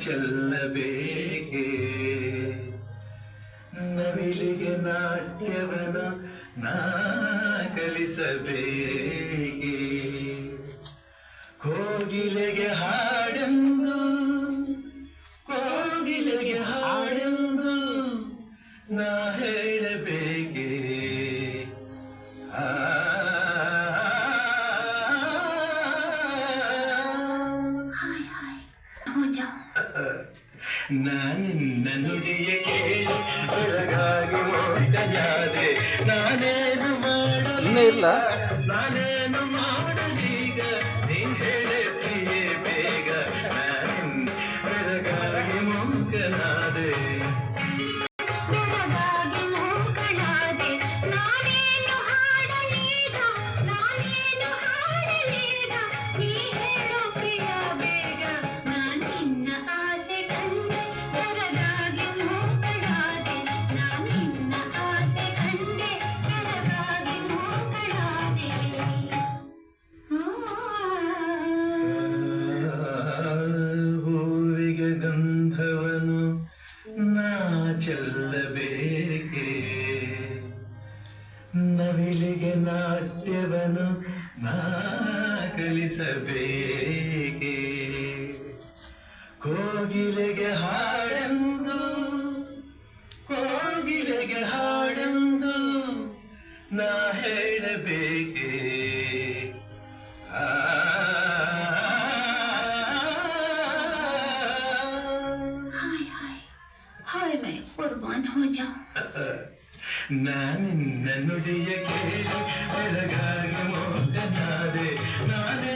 ಚೆಲ್ಲಬೇಕೆ ನವಿಲಿಗೆ ನಾಟ್ಯವನು ನಾ ಕಲಿಸಬೇಕೆ ಕೋಗಿಲೆಗೆ ಹಾಡೆಂದು ಕೋಗಿಲೆಗೆ ಹಾಡೆಂದು ನಾ ಹೇಳಬೇಕೆ ನಾನಿನ್ನ ನುಡಿಯ ಕೇಳಿ ಬೆಳಗಾಗಿ ಮೋಟನಾದೆ ನಾನೇನು ಮಾಡಲಿಲ್ಲ ನಾನೇನು ಮಾಡಲೀಗ ನೀನ್ ಹೇಳೆ ಪ್ರಿಯೆ ಬೇಗ ನಾನಿನ್ನ ಬೆಳಗಾಗಿ ಮೋಟನಾದೆ ಗಂಧವನು ನಾ ಚೆಲ್ಲಬೇಕೆ ನವಿಲಿಗೆ ನಾಟ್ಯವನು ನಾ ಕಲಿಸಬೇಕೆ ಕೋಗಿಲೆಗೆ ಹಾಡೆಂದು ಕೋಗಿಲೆಗೆ ಹಾಡೆಂದು ನಾ ಹೇಳಬೇಕೆ कुर्बान हो जाओ नानिन्न नुडिय केळि ಬೆಳಗಾಗಿ ಮೋಗನಾದೆ ನಾನೇ